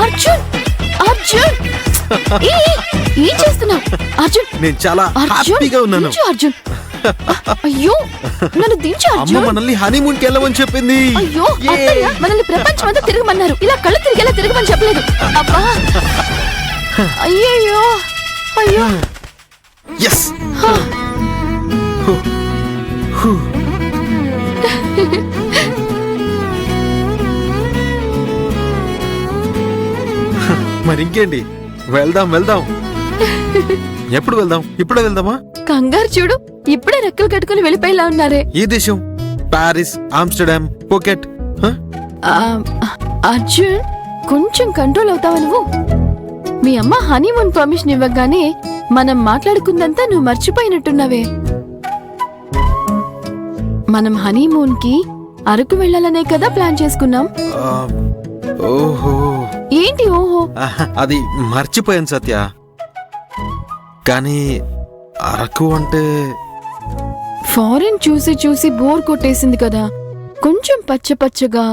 అర్జున్ అర్జున్ ఏం చేస్తున్నావు అర్జున్? నేను చాలా హ్యాపీగా ఉన్నాను. అర్జున్ అయ్యో నన్ను దించు అమ్మ అర్జున్. మనల్ని హనీమూన్ కి వెళ్ళమని చెప్పింది. అయ్యో అత్తయ్య మనల్ని ప్రపంచం అంతా తిరగమన్నారు, ఇలా కళ్ళు తిరిగేలా తిరగమని చెప్పలేదు. అబ్బా అయ్యయ్యో అయ్యో. ఎస్ మరి ఇంకేంటి, వెళ్దాం వెళ్దాం. ఎప్పుడు వెళ్దాం? ఇప్పుడే వెళ్దామా? కంగారు చూడు, ఇప్పుడే రెక్కలు కట్టుకుని వెళ్ళిపోయేలా ఉన్నారే. ఈ దేశం పారిస్, ఆమ్స్టర్డామ్, పూకెట్. ఆ, అర్జున్ కొంచెం కంట్రోల్ అవుతావా నువ్వు? మీ అమ్మ హనీమూన్ పర్మిషన్ ఇవ్వగానే మనం మాట్లాడుకుందంతా నువ్వు మర్చిపోయినట్టున్నావే. మనం హనీమూన్ కి అరకు వెళ్ళాలనే కదా ప్లాన్ చేసుకున్నాం. ఓహో ఏంటి ఓహో? అది మర్చిపోయాను సత్య. కానీ అరకు అంటే ఫారెన్ చూసి చూసి బోర్ కొట్టేసింది కదా. కొంచెం పచ్చపచ్చగా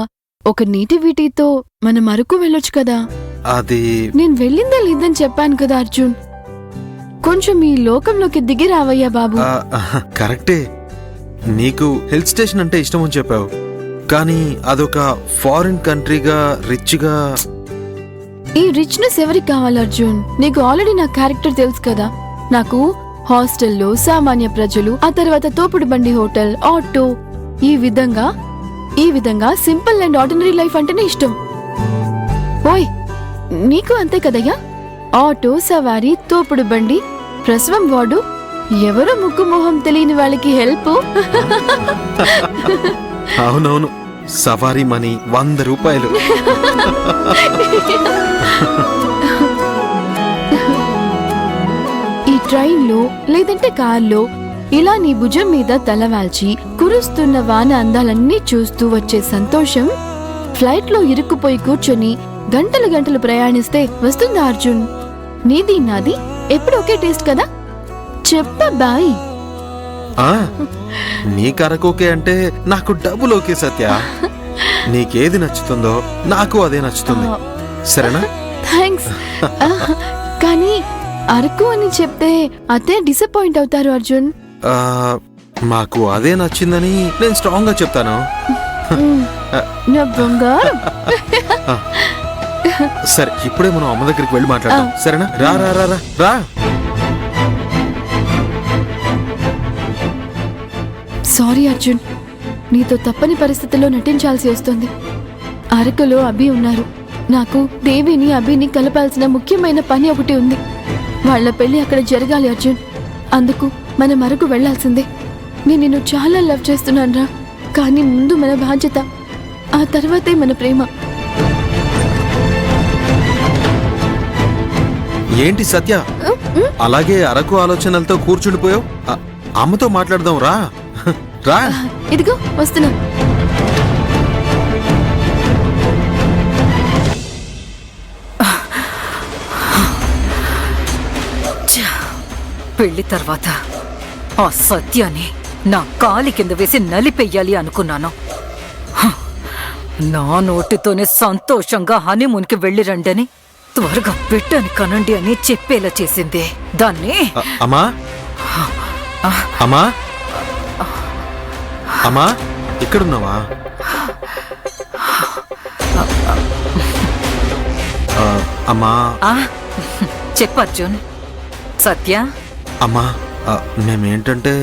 ఒక నీటి వీటితో మనం అరకు వెళ్ళొచ్చు కదా. అది నేను వెళ్ళిందా లేదని చెప్పాను కదా అర్జున్. కొంచెం ఈ లోకంలోకి దిగి రావయ్యా బాబు. కరెక్టే, నీకు హిల్ స్టేషన్ అంటే ఇష్టం అని చెప్పావు. కానీ అదొక ఫారిన్ కంట్రీగా రిచ్గా. ఈ రిచ్నెస్ ఎవరికి కావాలి అర్జున్? నీకు ఆల్రెడీ నా క్యారెక్టర్ తెలుసు కదా. నాకు హాస్టల్లో సామాన్య ప్రజలు, ఆ తర్వాత తోపుడు బండి హోటల్, ఆటో, ఈ విధంగా సింపుల్ అండ్ ఆర్డినరీ లైఫ్ అంటేనే ఇష్టం. ఓయ్ నీకు అంతే కదయ్యా? ఆటో సవారీ, తోపుడు బండి, ప్రసవం వార్డు, ఎవరో ముక్కు మొహం తెలియని వాళ్ళకి హెల్ప్. అవునవును, సవారీ మనీ 100 రూపాయలు. ఈ ట్రైన్లో లేదంటే కార్లో ఇలా నీ భుజం మీద తలవాల్చి కురుస్తున్న వాన అందాలన్నీ చూస్తూ వచ్చే సంతోషం ఫ్లైట్ లో ఇరుక్కుపోయి కూర్చొని గంటలు గంటలు ప్రయాణిస్తే వస్తుందా అర్జున్? నీది నాది ఎప్పుడు ఒకే టేస్ట్ కదా. చెప్పబాయ్. నీకు అరకోకే అంటే నాకు డబుల్ ఓకే సత్య. నీకేది నచ్చుతుందో నాకు అదే నచ్చుతుంది, సరేనా? థ్యాంక్స్. కానీ అరకు అని చెప్తే అదే డిసప్పాయింట్ అవుతారు అర్జున్. మాకు అదే నచ్చిందని నేను స్ట్రాంగ్ గా చెప్తాను. నా బంగారం. సరే, ఇప్పుడే మనం అమ్మ దగ్గరికి వెళ్ళి మాట్లాడదాం, సరేనా? రా రా రా రా రా. సారీ అర్జున్, నీతో తప్పని పరిస్థితుల్లో నటించాల్సి వస్తుంది. అరకులో అభి ఉన్నారు. నాకు దేవిని అభిని కలపాల్సిన ముఖ్యమైన పని ఒకటి ఉంది. వాళ్ల పెళ్లి అక్కడ జరగాలి అర్జున్. అందుకు మనం అరకు వెళ్లాల్సిందే. నేను నిన్ను చాలా లవ్ చేస్తున్నానురా. కానీ ముందు మన బాధ్యత, ఆ తర్వాతే మన ప్రేమ. ఏంటి సత్య, అలాగే అరకు ఆలోచనలతో కూర్చుండిపోయావు? అమ్మతో మాట్లాడదాం రా. రా. ఇదిగో వస్తున్నా. పెళ్లి తర్వాత ఆ సత్యాన్ని నా కాలి కింద వేసి నలిపెయ్యాలి అనుకున్నాను. నా నోటితోనే సంతోషంగా హనీమూన్కి వెళ్ళి రండని, త్వరగా బిడ్డని కనండి అని చెప్పేలా చేసింది దాన్ని. అమ్మా అమ్మా అమ్మా, ఇక్కడున్నావా? అమ్మా. చెప్పు అర్జున్. సత్య. అమ్మా, మేమేంటంటే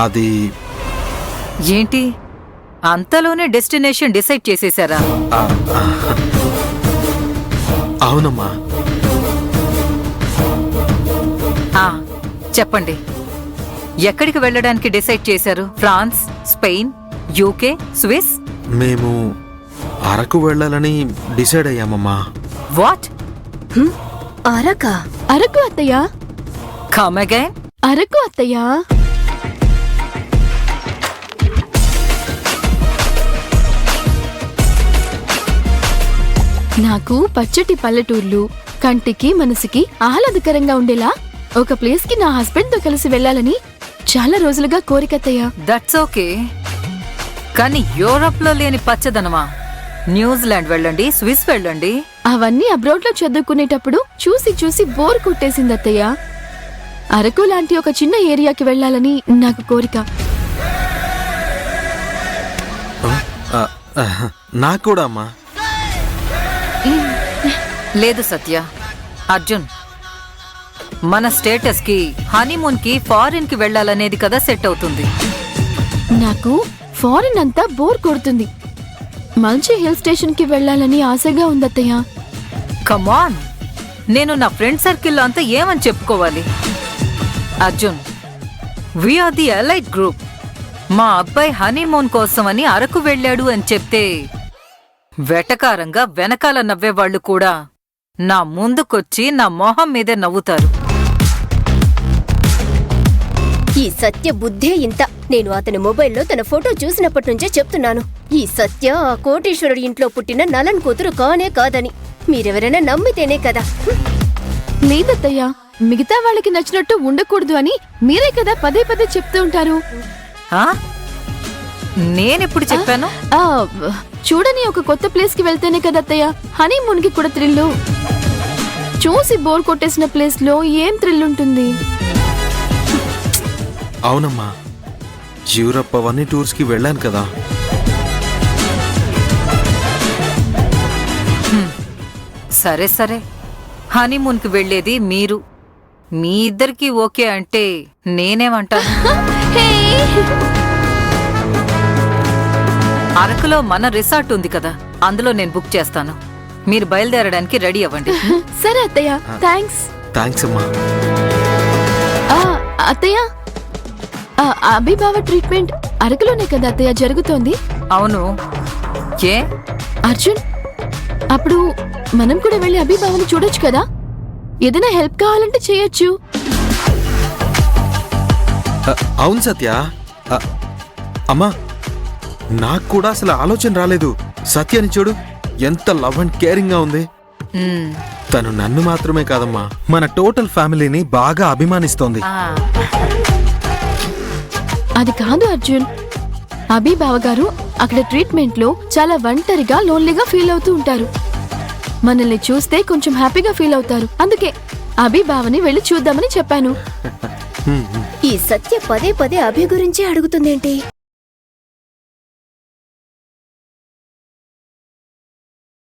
అది ఏంటి, అంతలోనే డెస్టినేషన్ డిసైడ్ చేసేశారా? అవునమ్మా. చెప్పండి, ఎక్కడికి వెళ్ళడానికి డిసైడ్ చేశారు? France, Spain, UK, Swiss? మేము అరకు వెళ్ళాలని డిసైడ్ అయ్యామమ్మా. వాట్? అరకు అత్తయ్య. Come again. అరకు అత్తయ్య. నాకు పచ్చటి పల్లెటూర్లు, కంటికి మనసుకి ఆహ్లాదకరంగా ఉండేలా ఒక ప్లేస్ కి నా హస్బెండ్ తో కలిసి వెళ్ళాలని చాలా రోజులుగా కోరికత్తయ్య. That's okay. కానీ యూరోప్ లో లేని పచ్చదనమా? న్యూజిలాండ్ వెళ్ళండి, స్విస్ వెళ్ళండి. అవన్నీ అబ్రాడ్ లో చదువుకునేటప్పుడు చూసి చూసి బోర్ కొట్టేసింది అత్తయ్య. అరకు లాంటి ఒక చిన్న ఏరియాకి వెళ్ళాలని నాకు కోరిక. నాకు కూడా అమ్మా. లేదు సత్య, అర్జున్, మన స్టేటస్ కి హనీమూన్ కి ఫారిన్ కి వెళ్ళాలనేది కదా సెట్ అవుతుంది. నాకు ఫారిన్ అంతా బోర్ కొడుతుంది. మంచి హిల్ స్టేషన్ కి వెళ్ళాలని ఆశగా ఉందత్తయ్య. కమాన్, నేను నా ఫ్రెండ్ సర్కిల్లో అంతా ఏమని చెప్పుకోవాలి? Arjun, we are the elite group. మా అబ్బాయి హనీమూన్ కోసమని అరకు వెళ్ళాడు అని చెప్తే వెటకారంగా వెనకాల నవ్వేవాళ్లు కూడా నా ముందుకొచ్చి నా మొహం మీదే నవ్వుతారు. ఈ సత్య బుద్ధే ఇంత. నేను అతని మొబైల్లో తన ఫోటో చూసినప్పటి నుంచే చెప్తున్నాను, ఈ సత్య ఆ కోటీశ్వరుడి ఇంట్లో పుట్టిన నలన్ కూతురు కానే కాదని. మీరెవరైనా నమ్మితేనే కదా. లేదత్తయ్య, మిగతా వాళ్ళకి నచ్చినట్టు ఉండకూడదు అని మీరే కదా పదే పదే చెప్తూ ఉంటారు. ఆ? నేనెప్పుడు చెప్పాను? ఆ, చూడని ఒక కొత్త ప్లేస్ కి వెళ్తేనే కదా అత్తయ్య హనీమూన్ కి కూడా థ్రిల్లు. చూసి బోర్ కొట్టేసిన ప్లేస్ లో ఏం థ్రిల్ ఉంటుంది? అవునమ్మా, యూరప్ అవన్నీ టూర్స్ కి వెళ్ళాను కదా. సరే సరే, హనీమూన్ కి వెళ్లేది మీరు. మీ ఇద్దరికి ఓకే అంటే నేనేమంటాను? హే! అరకులో మన రిసార్ట్ ఉంది కదా, అందులో నేను బుక్ చేస్తాను. మీరు బయలుదేరడానికి రెడీ అవ్వండి. సరే అత్తయ్య, థ్యాంక్స్. థ్యాంక్స్ అమ్మా. అత్తయ్య, అభిబావ ట్రీట్మెంట్ అరకులోనే కదా అత్తయ్య జరుగుతోంది? అవును. ఏ అర్జున్, అప్పుడు మనం కూడా వెళ్ళి అభిబావని చూడొచ్చు కదా. ఏదైనా హెల్ప్ కావాలంటే చేయొచ్చు. అవును సత్య. అమ్మా, నాకు కూడా అసలు ఆలోచన రాలేదు. సత్యని చూడు, ఎంత లవ్ అండ్ కేరింగ్ గా ఉంది. తను నన్ను మాత్రమే కాదమ్మా, మన టోటల్ ఫ్యామిలీని బాగా అభిమానిస్తోంది. అది కాదు అర్జున్, అభిబావ గారు అక్కడ ట్రీట్మెంట్ లో చాలా ఒంటరిగా లోన్లీగా ఫీల్ అవుతూ ఉంటారు. మనల్ని చూస్తే కొంచెం హ్యాపీగా ఫీల్ అవుతారు. అందుకే అభిబావని వెళ్ళి చూద్దామని చెప్పాను. ఈ సత్య పదే పదే అభి గురించే అడుగుతుందేంటి?